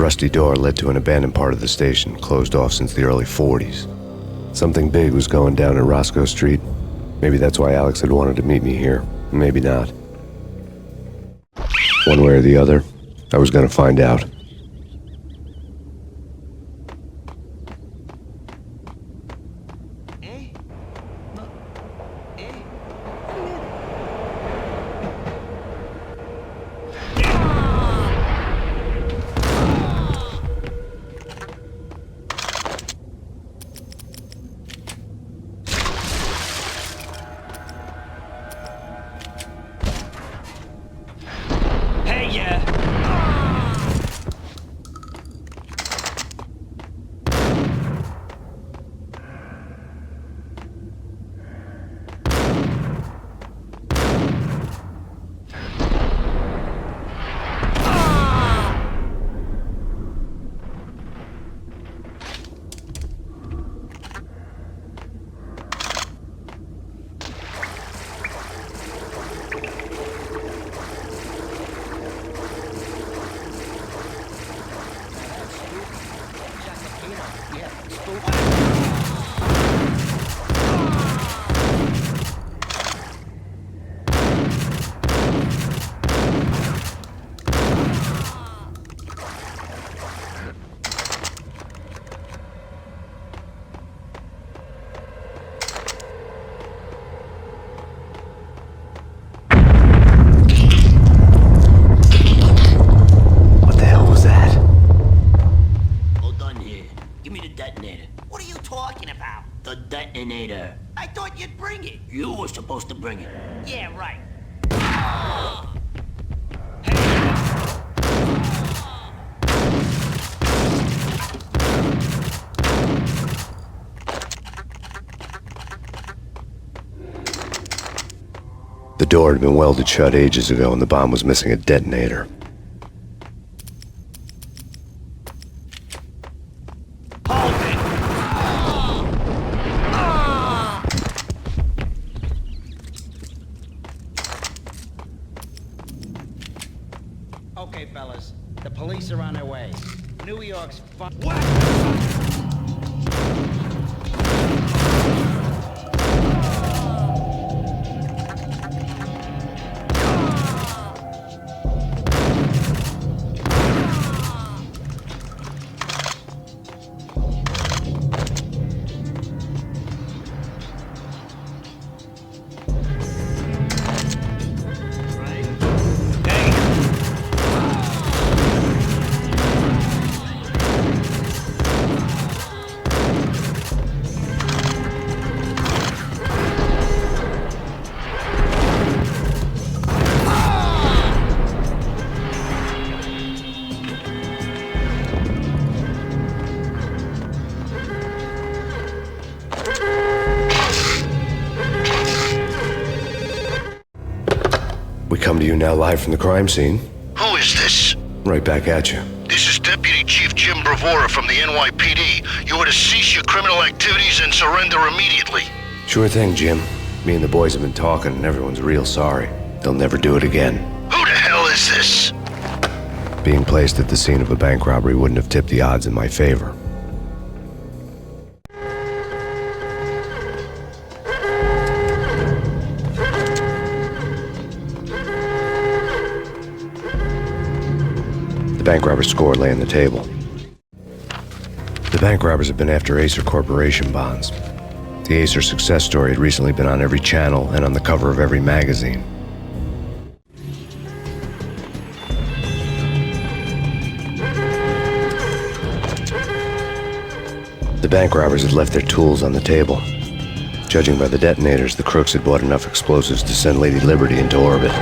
rusty door led to an abandoned part of the station, closed off since the early 40s. Something big was going down at Roscoe Street. Maybe that's why Alex had wanted to meet me here. Maybe not. One way or the other, I was gonna find out. I thought you'd bring it. You were supposed to bring it. Yeah, right. The door had been welded shut ages ago and the bomb was missing a detonator. Okay, fellas. The police are on their way. New York's What? We come to you now live from the crime scene. Who is this? Right back at you. This is Deputy Chief Jim Bravura from the NYPD. You are to cease your criminal activities and surrender immediately. Sure thing, Jim. Me and the boys have been talking and everyone's real sorry. They'll never do it again. Who the hell is this? Being placed at the scene of a bank robbery wouldn't have tipped the odds in my favor. The bank robber's score lay on the table. The bank robbers have been after Acer Corporation bonds. The Acer success story had recently been on every channel and on the cover of every magazine. The bank robbers had left their tools on the table. Judging by the detonators, the crooks had bought enough explosives to send Lady Liberty into orbit.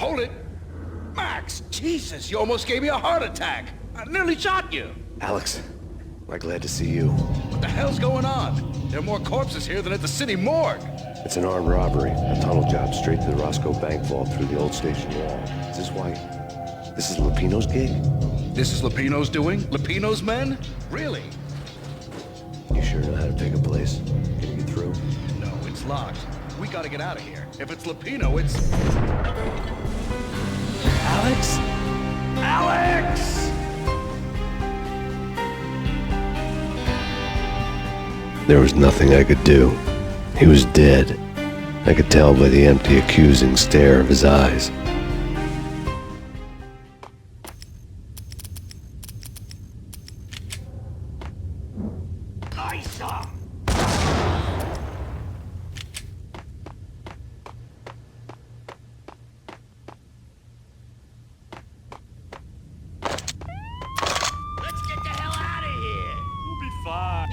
Hold it! Max, Jesus, you almost gave me a heart attack. I nearly shot you. Alex, we're glad to see you. What the hell's going on? There are more corpses here than at the city morgue. It's an armed robbery, a tunnel job straight to the Roscoe Bank vault through the old station wall. Is this why? This is Lupino's gig? This is Lupino's doing? Lupino's men? Really? You sure know how to pick a place? Can you get through? No, it's locked. We gotta get out of here. If it's Lupino, it's... Alex? Alex! There was nothing I could do. He was dead. I could tell by the empty, accusing stare of his eyes. Let's get the hell out of here! We'll be fine.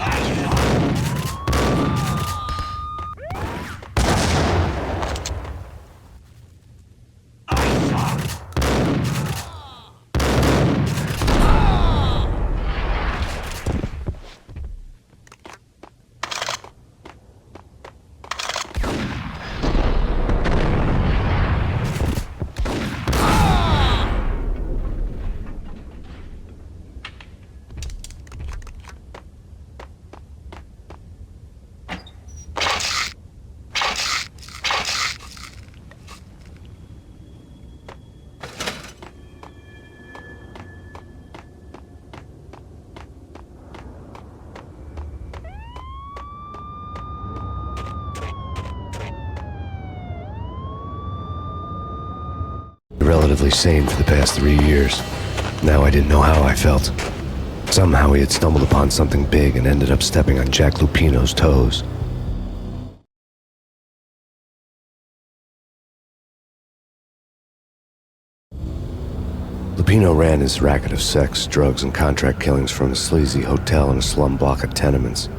Relatively sane for the past 3 years. Now I didn't know how I felt. Somehow he had stumbled upon something big and ended up stepping on Jack Lupino's toes. Lupino ran his racket of sex, drugs, and contract killings from a sleazy hotel in a slum block of tenements.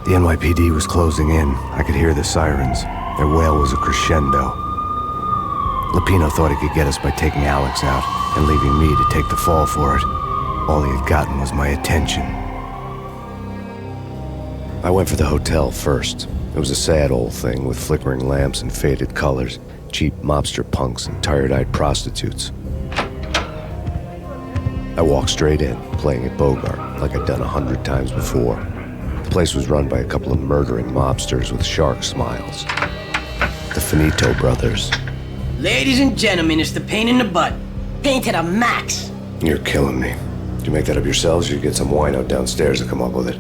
The NYPD was closing in. I could hear the sirens. Their wail was a crescendo. Lupino thought he could get us by taking Alex out and leaving me to take the fall for it. All he had gotten was my attention. I went for the hotel first. It was a sad old thing with flickering lamps and faded colors, cheap mobster punks and tired-eyed prostitutes. I walked straight in, playing at Bogart, like I'd done 100 times before. The place was run by a couple of murdering mobsters with shark smiles. The Finito brothers. Ladies and gentlemen, it's the Payne in the butt. Payne to the max. You're killing me. Did you make that up yourselves, or you get some wino downstairs to come up with it?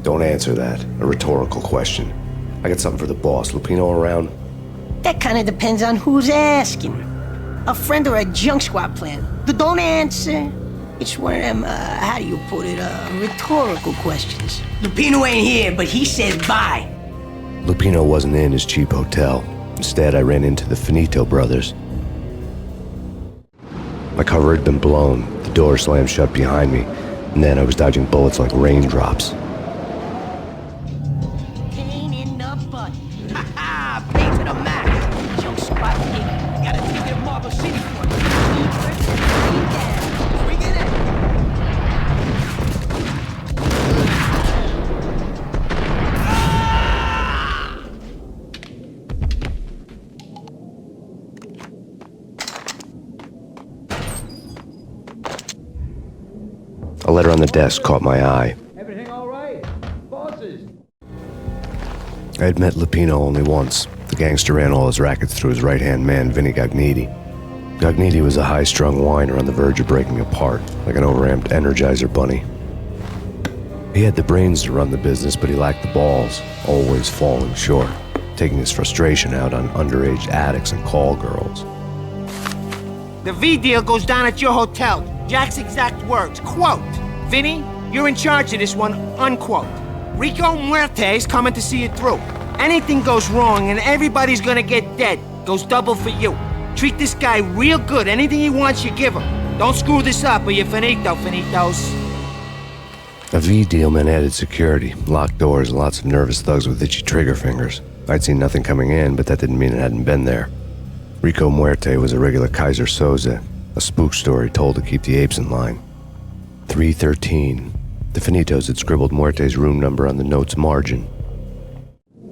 Don't answer that. A rhetorical question. I got something for the boss. Lupino around? That kind of depends on who's asking. A friend or a junk squad plan. But don't answer. It's one of them, how do you put it, rhetorical questions. Lupino ain't here, but he says bye. Lupino wasn't in his cheap hotel. Instead, I ran into the Finito brothers. My cover had been blown, the door slammed shut behind me, and then I was dodging bullets like raindrops. Payne in the butt. Ha ha! Payne to the max. Junk squad pig. Gotta take it to Marble City for it. Bring it in. A letter on the desk caught my eye. Everything all right? Bosses? I had met Lupino only once. The gangster ran all his rackets through his right-hand man, Vinny Gognitti. Gognitti was a high-strung whiner on the verge of breaking apart, like an overamped Energizer bunny. He had the brains to run the business, but he lacked the balls, always falling short, taking his frustration out on underage addicts and call girls. The V deal goes down at your hotel. Jack's exact words, quote, "Vinny, you're in charge of this one," unquote. Rico Muerte's coming to see it through. Anything goes wrong and everybody's gonna get dead. Goes double for you. Treat this guy real good. Anything he wants, you give him. Don't screw this up or you're finito, finitos. A V deal meant added security, locked doors, and lots of nervous thugs with itchy trigger fingers. I'd seen nothing coming in, but that didn't mean it hadn't been there. Rico Muerte was a regular Kaiser Soze, a spook story told to keep the apes in line. 313. The Finitos had scribbled Muerte's room number on the note's margin.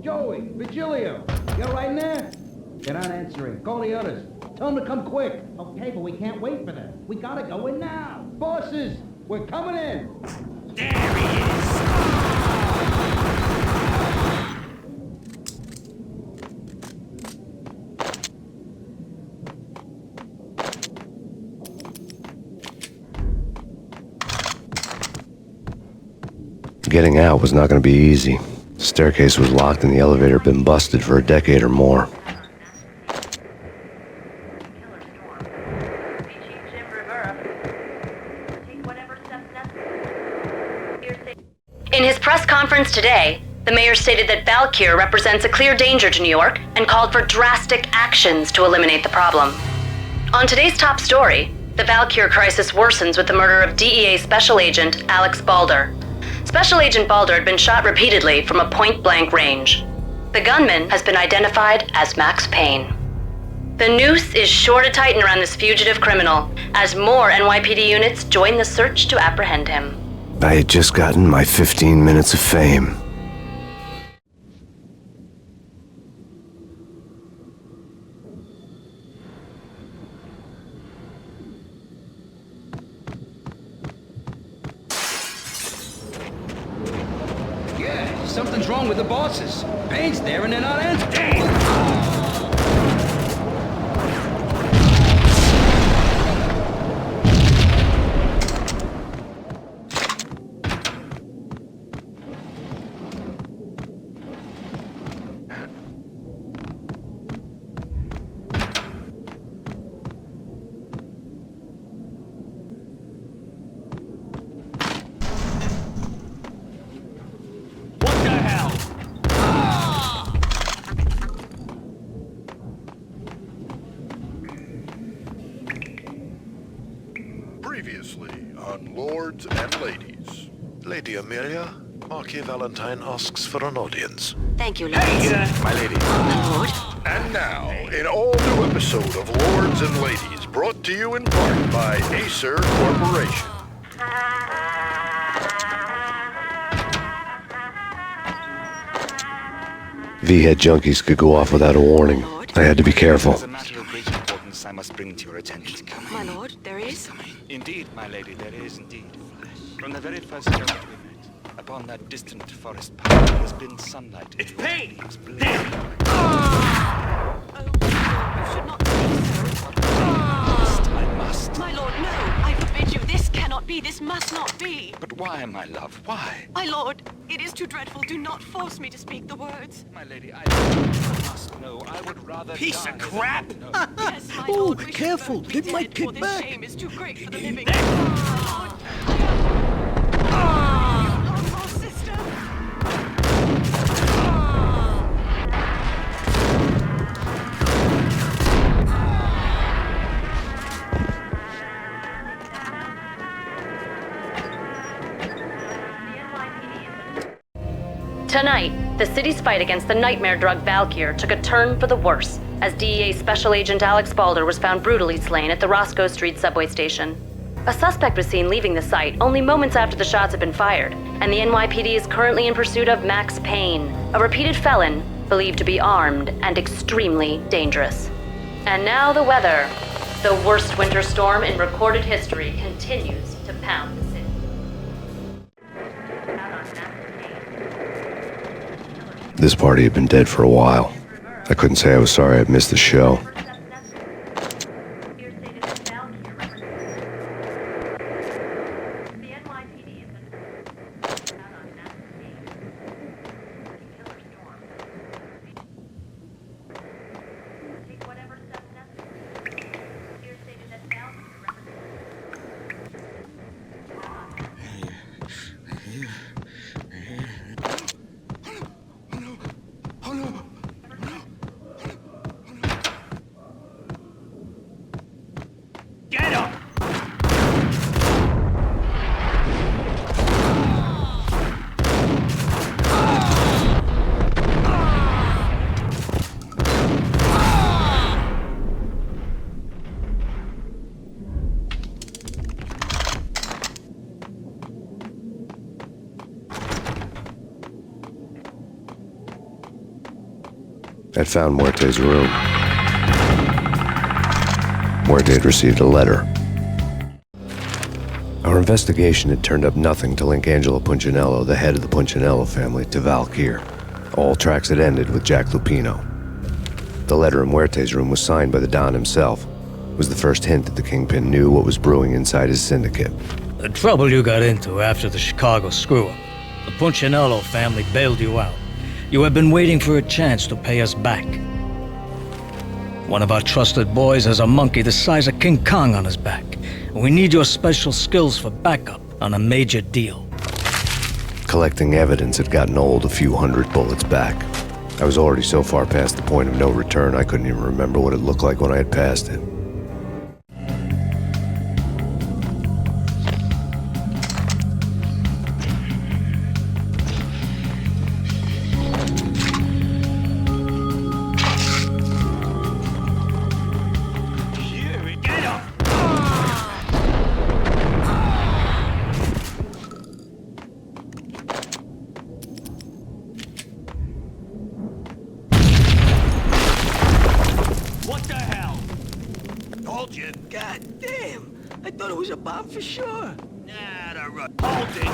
Joey, Vigilio, you're right in there? They're not answering. Call the others. Tell them to come quick. Okay, but we can't wait for them. We gotta go in now. Bosses, we're coming in. There he is! Getting out was not going to be easy. The staircase was locked and the elevator had been busted for a decade or more. In his press conference today, the mayor stated that Valkyr represents a clear danger to New York and called for drastic actions to eliminate the problem. On today's top story, the Valkyr crisis worsens with the murder of DEA Special Agent Alex Balder. Special Agent Balder had been shot repeatedly from a point-blank range. The gunman has been identified as Max Payne. The noose is sure to tighten around this fugitive criminal as more NYPD units join the search to apprehend him. I had just gotten my 15 minutes of fame. Yeah, something's wrong with the bosses. Payne's there and they're not answering. What the hell? Previously on Lords and Ladies. Lady Amelia, Marquis Valentine asks for an audience. Thank you, Lord. My lady. Lord. And now, an all-new episode of Lords and Ladies, brought to you in part by Acer Corporation. V-head junkies could go off without a warning. I had to be careful. There's a matter of great importance I must bring to your attention. My lord, there is? Indeed, my lady, there is indeed. From the very first moment we met, upon that distant forest path, there has been sunlight. It's Payne! It's blue. There! Oh, you should not say so. I must. My lord, no! I forbid you. This cannot be. This must not be. But why, my love? Why? My lord, it is too dreadful. Do not force me to speak the words. My lady, I must know. I would rather Piece die of than crap! know. Yes, my Oh, lord, we should careful. both be It might dead, kick for this back. shame is too great for the living. There. My lord. Oh, sister. Tonight, the city's fight against the nightmare drug Valkyr took a turn for the worse as DEA Special Agent Alex Balder was found brutally slain at the Roscoe Street subway station. A suspect was seen leaving the site only moments after the shots had been fired, and the NYPD is currently in pursuit of Max Payne, a repeated felon believed to be armed and extremely dangerous. And now the weather. The worst winter storm in recorded history continues to pound the city. This party had been dead for a while. I couldn't say I was sorry I'd missed the show. I'd found Muerte's room. Muerte had received a letter. Our investigation had turned up nothing to link Angelo Punchinello, the head of the Punchinello family, to Valkyr. All tracks had ended with Jack Lupino. The letter in Muerte's room was signed by the Don himself. It was the first hint that the Kingpin knew what was brewing inside his syndicate. The trouble you got into after the Chicago screw-up. The Punchinello family bailed you out. You have been waiting for a chance to pay us back. One of our trusted boys has a monkey the size of King Kong on his back. And we need your special skills for backup on a major deal. Collecting evidence had gotten old a few hundred bullets back. I was already so far past the point of no return, I couldn't even remember what it looked like when I had passed it. God damn! I thought it was a bomb for sure. Nah, the run. Hold it.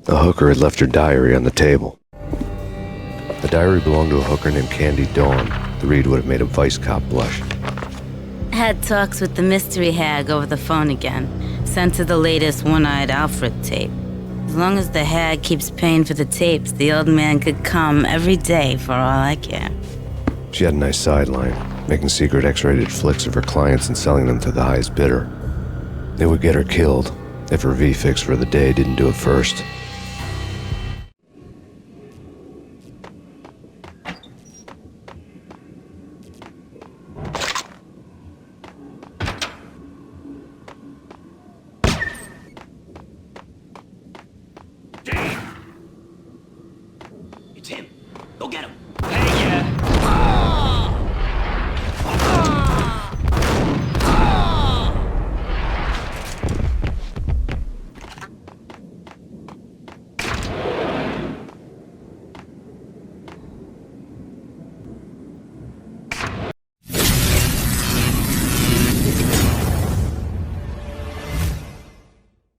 The hooker had left her diary on the table. The diary belonged to a hooker named Candy Dawn. The read would have made a vice cop blush. Had talks with the mystery hag over the phone again. Sent her the latest One-Eyed Alfred tape. As long as the hag keeps paying for the tapes, the old man could come every day for all I care. She had a nice sideline, making secret X-rated flicks of her clients and selling them to the highest bidder. They would get her killed if her V-fix for the day didn't do it first. It's him. Go get him. Hey, yeah.